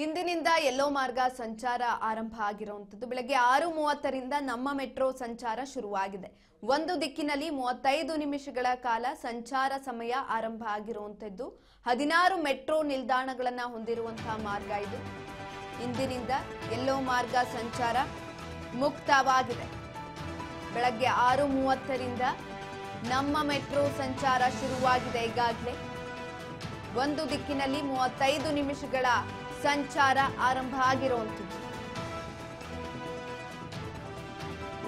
ಇಂದಿನಿಂದ ಯೆಲ್ಲೋ ಮಾರ್ಗ ಸಂಚಾರ ಆರಂಭ ಆಗಿರುವಂತದ್ದು ಬೆಳಗ್ಗೆ 6:30ರಿಂದ ನಮ್ಮ ಮೆಟ್ರೋ ಸಂಚಾರ ಶುರುವಾಗಿದೆ. ಒಂದು ದಿಕ್ಕಿನಲ್ಲಿ 35 ನಿಮಿಷಗಳ ಕಾಲ ಸಂಚಾರ ಸಮಯ ಆರಂಭ ಆಗಿರುವಂತದ್ದು. 16 ಮೆಟ್ರೋ ನಿಲ್ದಾಣಗಳನ್ನು ಹೊಂದಿರುವಂತಹ ಮಾರ್ಗ ಇದು. ಇಂದಿನಿಂದ ಯೆಲ್ಲೋ ಮಾರ್ಗ ಸಂಚಾರ ಮುಕ್ತವಾಗಿದೆ. ಬೆಳಗ್ಗೆ 6:30ರಿಂದ ನಮ್ಮ ಮೆಟ್ರೋ ಸಂಚಾರ ಶುರುವಾಗಿದೆ. ಈಗಾಗಲೇ ಒಂದು ದಿಕ್ಕಿನಲ್ಲಿ 35 ನಿಮಿಷಗಳ ಸಂಚಾರ ಆರಂಭ ಆಗಿರುವಂತದ್ದು.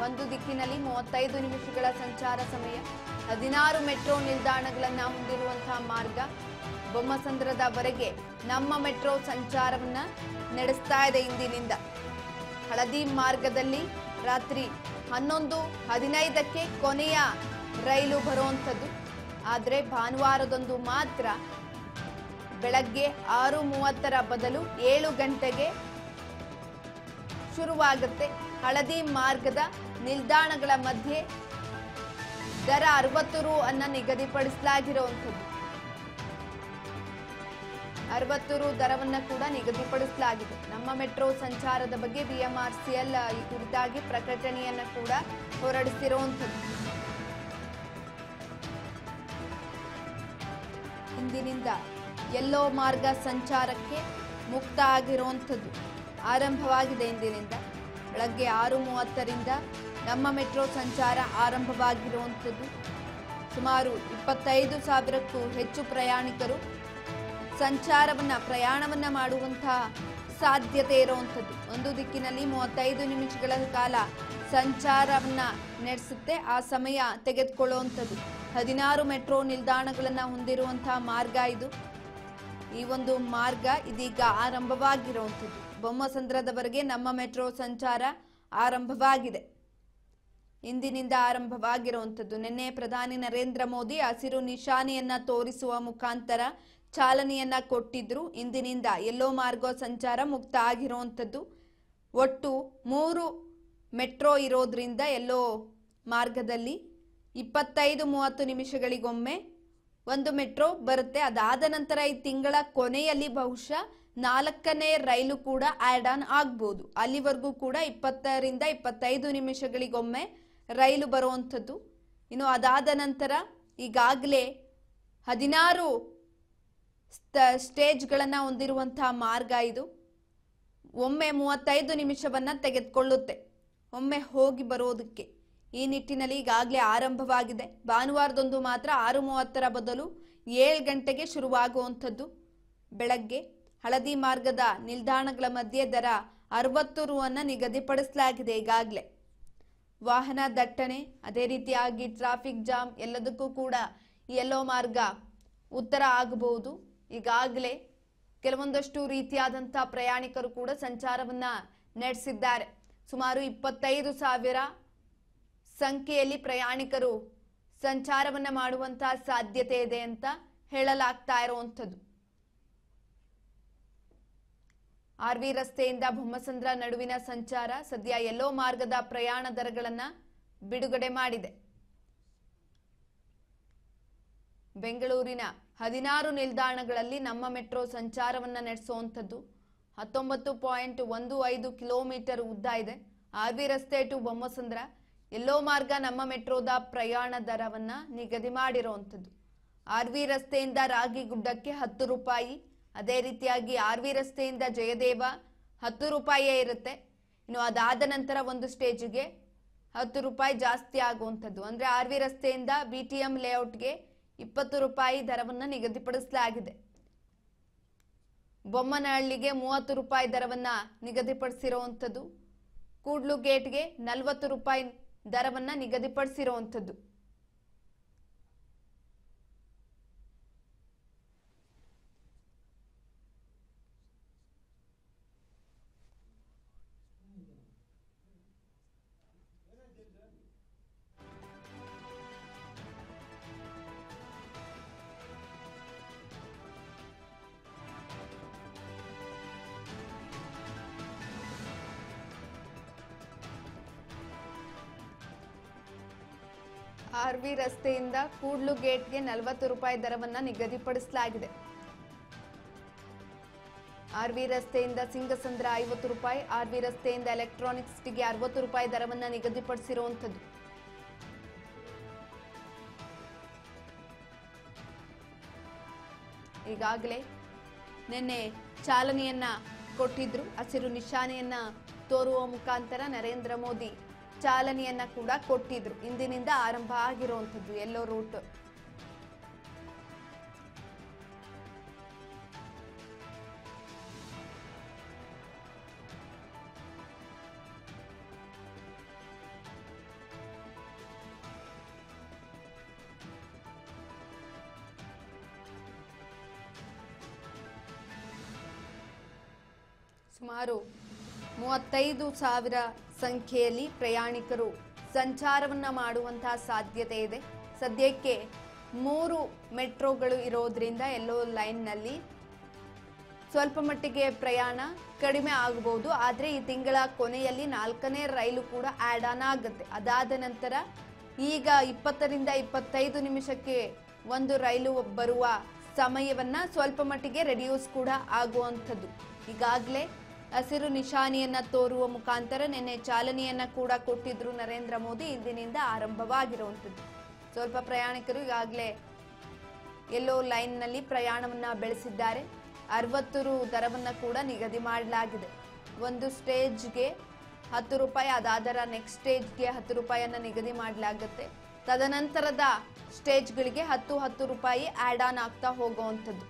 ಒಂದು ದಿಕ್ಕಿನಲ್ಲಿ 35 ನಿಮಿಷಗಳ ಸಂಚಾರ ಸಮಯ. 16 ಮೆಟ್ರೋ ನಿಲ್ದಾಣಗಳನ್ನು ಹೊಂದಿರುವಂತಹ ಮಾರ್ಗ. ಬೊಮ್ಮಸಂದ್ರದವರೆಗೆ ನಮ್ಮ ಮೆಟ್ರೋ ಸಂಚಾರವನ್ನ ನಡೆಸ್ತಾ ಇದೆ. ಇಂದಿನಿಂದ ಹಳದಿ ಮಾರ್ಗದಲ್ಲಿ ರಾತ್ರಿ 11:15ಕ್ಕೆ ಕೊನೆಯ ರೈಲು ಬರುವಂತದ್ದು. ಆದರೆ ಭಾನುವಾರದಂದು ಮಾತ್ರ ಬೆಳಗ್ಗೆ 6:30ರ ಬದಲು 7 ಗಂಟೆಗೆ ಶುರುವಾಗುತ್ತೆ. ಹಳದಿ ಮಾರ್ಗದ ನಿಲ್ದಾಣಗಳ ಮಧ್ಯೆ ದರ 60 ರು ಅನ್ನ ನಿಗದಿಪಡಿಸಲಾಗಿರುವಂಥದ್ದು. 60 ರು ದರವನ್ನ ಕೂಡ ನಿಗದಿಪಡಿಸಲಾಗಿದೆ. ನಮ್ಮ ಮೆಟ್ರೋ ಸಂಚಾರದ ಬಗ್ಗೆ BMRCL ಈ ಕುರಿತಾಗಿ ಪ್ರಕಟಣೆಯನ್ನ ಕೂಡ ಹೊರಡಿಸಿರುವಂಥದ್ದು. ಇಂದಿನಿಂದ ಯೆಲ್ಲೋ ಮಾರ್ಗ ಸಂಚಾರಕ್ಕೆ ಮುಕ್ತ ಆಗಿರುವಂಥದ್ದು ಆರಂಭವಾಗಿದೆ. ಇಂದಿನಿಂದ ಬೆಳಗ್ಗೆ 6:30ರಿಂದ ನಮ್ಮ ಮೆಟ್ರೋ ಸಂಚಾರ ಆರಂಭವಾಗಿರುವಂಥದ್ದು. ಸುಮಾರು 25,000ಕ್ಕೂ ಹೆಚ್ಚು ಪ್ರಯಾಣಿಕರು ಪ್ರಯಾಣವನ್ನ ಮಾಡುವಂತಹ ಸಾಧ್ಯತೆ ಇರುವಂಥದ್ದು. ಒಂದು ದಿಕ್ಕಿನಲ್ಲಿ 35 ನಿಮಿಷಗಳ ಕಾಲ ಸಂಚಾರವನ್ನ ನಡೆಸುತ್ತೆ. ಆ ಸಮಯ ತೆಗೆದುಕೊಳ್ಳುವಂಥದ್ದು. 16 ಮೆಟ್ರೋ ನಿಲ್ದಾಣಗಳನ್ನು ಹೊಂದಿರುವಂತಹ ಮಾರ್ಗ ಇದು. ಈ ಒಂದು ಮಾರ್ಗ ಇದೀಗ ಆರಂಭವಾಗಿರುವಂಥದ್ದು. ಬೊಮ್ಮಸಂದ್ರದವರೆಗೆ ನಮ್ಮ ಮೆಟ್ರೋ ಸಂಚಾರ ಆರಂಭವಾಗಿದೆ. ಇಂದಿನಿಂದ ಆರಂಭವಾಗಿರುವಂಥದ್ದು. ನಿನ್ನೆ ಪ್ರಧಾನಿ ನರೇಂದ್ರ ಮೋದಿ ಹಸಿರು ನಿಶಾನೆಯನ್ನ ತೋರಿಸುವ ಮುಖಾಂತರ ಚಾಲನೆಯನ್ನ ಕೊಟ್ಟಿದ್ರು. ಇಂದಿನಿಂದ ಯೆಲ್ಲೋ ಮಾರ್ಗ ಸಂಚಾರ ಮುಕ್ತ ಆಗಿರುವಂಥದ್ದು. ಒಟ್ಟು 3 ಮೆಟ್ರೋ ಇರೋದ್ರಿಂದ ಯೆಲ್ಲೋ ಮಾರ್ಗದಲ್ಲಿ 25-30 ನಿಮಿಷಗಳಿಗೊಮ್ಮೆ ಒಂದು ಮೆಟ್ರೋ ಬರುತ್ತೆ. ಅದಾದ ನಂತರ ಈ ತಿಂಗಳ ಕೊನೆಯಲ್ಲಿ ಬಹುಶಃ 4ನೇ ರೈಲು ಕೂಡ ಆಡ್ ಆನ್ ಆಗ್ಬೋದು. ಅಲ್ಲಿವರೆಗೂ ಕೂಡ 20ರಿಂದ 25 ನಿಮಿಷಗಳಿಗೊಮ್ಮೆ ರೈಲು ಬರುವಂಥದ್ದು. ಇನ್ನು ಅದಾದ ನಂತರ ಈಗಾಗಲೇ 16 ಸ್ಟೇಜ್ಗಳನ್ನು ಹೊಂದಿರುವಂತಹ ಮಾರ್ಗ ಇದು. ಒಮ್ಮೆ 35 ನಿಮಿಷವನ್ನ ತೆಗೆದುಕೊಳ್ಳುತ್ತೆ ಒಮ್ಮೆ ಹೋಗಿ ಬರೋದಕ್ಕೆ. ಈ ನಿಟ್ಟಿನಲ್ಲಿ ಈಗಾಗಲೇ ಆರಂಭವಾಗಿದೆ. ಭಾನುವಾರದಂದು ಮಾತ್ರ 6:30ರ ಬದಲು 7 ಗಂಟೆಗೆ ಶುರುವಾಗುವಂಥದ್ದು. ಬೆಳಗ್ಗೆ ಹಳದಿ ಮಾರ್ಗದ ನಿಲ್ದಾಣಗಳ ಮಧ್ಯೆ ದರ 60 ರು ಅನ್ನ ನಿಗದಿಪಡಿಸಲಾಗಿದೆ. ಈಗಾಗಲೇ ವಾಹನ ದಟ್ಟಣೆ, ಅದೇ ರೀತಿಯಾಗಿ ಟ್ರಾಫಿಕ್ ಜಾಮ್ ಎಲ್ಲದಕ್ಕೂ ಕೂಡ ಯೆಲ್ಲೋ ಮಾರ್ಗ ಉತ್ತರ ಆಗಬಹುದು. ಈಗಾಗಲೇ ಕೆಲವೊಂದಷ್ಟು ರೀತಿಯಾದಂತಹ ಪ್ರಯಾಣಿಕರು ಕೂಡ ಸಂಚಾರವನ್ನ ನಡೆಸಿದ್ದಾರೆ. ಸುಮಾರು 25,000 ಸಂಖ್ಯೆಯಲ್ಲಿ ಪ್ರಯಾಣಿಕರು ಸಂಚಾರವನ್ನ ಮಾಡುವಂತಹ ಸಾಧ್ಯತೆ ಇದೆ ಅಂತ ಹೇಳಲಾಗ್ತಾ ಇರುವಂಥದ್ದು. RV ರಸ್ತೆಯಿಂದ ಬೊಮ್ಮಸಂದ್ರ ನಡುವಿನ ಸಂಚಾರ ಸದ್ಯ ಯೆಲ್ಲೋ ಮಾರ್ಗದ ಪ್ರಯಾಣ ದರಗಳನ್ನ ಬಿಡುಗಡೆ ಮಾಡಿದೆ. ಬೆಂಗಳೂರಿನ 16 ನಿಲ್ದಾಣಗಳಲ್ಲಿ ನಮ್ಮ ಮೆಟ್ರೋ ಸಂಚಾರವನ್ನ ನಡೆಸುವಂಥದ್ದು. 19.15 ಕಿಲೋಮೀಟರ್ ಉದ್ದ ಇದೆ. RV ರಸ್ತೆ ಟು ಬೊಮ್ಮಸಂದ್ರ ಯೆಲ್ಲೋ ಮಾರ್ಗ ನಮ್ಮ ಮೆಟ್ರೋದ ಪ್ರಯಾಣ ದರವನ್ನ ನಿಗದಿ ಮಾಡಿರುವಂಥದ್ದು. RV ರಸ್ತೆಯಿಂದ ರಾಗಿಗುಡ್ಡಕ್ಕೆ 10 ರೂಪಾಯಿ. ಅದೇ ರೀತಿಯಾಗಿ RV ರಸ್ತೆಯಿಂದ ಜಯದೇವ 10 ರೂಪಾಯಿಯೇ ಇರುತ್ತೆ. ಇನ್ನು ಅದಾದ ನಂತರ ಒಂದು ಸ್ಟೇಜಿಗೆ 10 ರೂಪಾಯಿ ಜಾಸ್ತಿ ಆಗುವಂಥದ್ದು. ಅಂದ್ರೆ RV ರಸ್ತೆಯಿಂದ BTM ಲೇಔಟ್ಗೆ 20 ರೂಪಾಯಿ ದರವನ್ನ ನಿಗದಿಪಡಿಸಲಾಗಿದೆ. ಬೊಮ್ಮನಹಳ್ಳಿಗೆ 30 ರೂಪಾಯಿ ದರವನ್ನ ನಿಗದಿಪಡಿಸಿರುವಂಥದ್ದು. ಕೂಡ್ಲು ಗೇಟ್ಗೆ 40 ರೂಪಾಯಿ ದರವನ್ನ ನಿಗದಿಪಡಿಸಿರುವಂಥದ್ದು. RV ರಸ್ತೆಯಿಂದ ಕೂಡ್ಲು ಗೇಟ್ಗೆ 40 ರೂಪಾಯಿ ದರವನ್ನ ನಿಗದಿಪಡಿಸಲಾಗಿದೆ. ಆರ್ವಿ ರಸ್ತೆಯಿಂದ ಸಿಂಗಸಂದ್ರ 50 ರೂಪಾಯಿ, ಆರ್ವಿ ರಸ್ತೆಯಿಂದ ಎಲೆಕ್ಟ್ರಾನಿಕ್ ಸಿಟಿಗೆ 60 ರೂಪಾಯಿ ದರವನ್ನ ನಿಗದಿಪಡಿಸಿರುವಂಥದ್ದು. ಈಗಾಗಲೇ ನಿನ್ನೆ ಚಾಲನೆಯನ್ನ ಕೊಟ್ಟಿದ್ರು. ಹಸಿರು ನಿಶಾನೆಯನ್ನ ತೋರುವ ಮುಖಾಂತರ ನರೇಂದ್ರ ಮೋದಿ ಚಾಲನೆಯನ್ನ ಕೂಡ ಕೊಟ್ಟಿದ್ರು. ಇಂದಿನಿಂದ ಆರಂಭ ಆಗಿರುವಂಥದ್ದು ಯೆಲ್ಲೋ ರೂಟ್. ಸುಮಾರು 35,000 ಸಂಖ್ಯೆಯಲ್ಲಿ ಪ್ರಯಾಣಿಕರು ಸಂಚಾರವನ್ನ ಮಾಡುವಂತಹ ಸಾಧ್ಯತೆ ಇದೆ. ಸದ್ಯಕ್ಕೆ 3 ಮೆಟ್ರೋಗಳು ಇರೋದ್ರಿಂದ ಯೆಲ್ಲೋ ಲೈನ್ನಲ್ಲಿ ಸ್ವಲ್ಪ ಮಟ್ಟಿಗೆ ಪ್ರಯಾಣ ಕಡಿಮೆ ಆಗಬಹುದು. ಆದರೆ ಈ ತಿಂಗಳ ಕೊನೆಯಲ್ಲಿ 4ನೇ ರೈಲು ಕೂಡ ಆಡ್ ಆನ್ ಆಗುತ್ತೆ. ಅದಾದ ನಂತರ ಈಗ 20ರಿಂದ 25 ನಿಮಿಷಕ್ಕೆ ಒಂದು ರೈಲು ಬರುವ ಸಮಯವನ್ನ ಸ್ವಲ್ಪ ಮಟ್ಟಿಗೆ ರೆಡ್ಯೂಸ್ ಕೂಡ ಆಗುವಂಥದ್ದು. ಈಗಾಗಲೇ ಹಸಿರು ನಿಶಾನೆಯನ್ನ ತೋರುವ ಮುಖಾಂತರ ನಿನ್ನೆ ಚಾಲನೆಯನ್ನ ಕೂಡ ಕೊಟ್ಟಿದ್ರು ನರೇಂದ್ರ ಮೋದಿ. ಇಂದಿನಿಂದ ಆರಂಭವಾಗಿರುವಂಥದ್ದು. ಸ್ವಲ್ಪ ಪ್ರಯಾಣಿಕರು ಈಗಾಗಲೇ ಯೆಲ್ಲೋ ಲೈನ್ನಲ್ಲಿ ಪ್ರಯಾಣವನ್ನ ಬೆಳೆಸಿದ್ದಾರೆ. 60 ರು ದರವನ್ನ ಕೂಡ ನಿಗದಿ ಮಾಡಲಾಗಿದೆ. ಒಂದು ಸ್ಟೇಜ್ಗೆ 10 ರೂಪಾಯಿ, ಅದಾದರ ನೆಕ್ಸ್ಟ್ ಸ್ಟೇಜ್ಗೆ 10 ರೂಪಾಯಿಯನ್ನ ನಿಗದಿ ಮಾಡಲಾಗುತ್ತೆ. ತದನಂತರದ ಸ್ಟೇಜ್ಗಳಿಗೆ 10 ರೂಪಾಯಿ ಆಡ್ ಆನ್ ಆಗ್ತಾ ಹೋಗುವಂಥದ್ದು.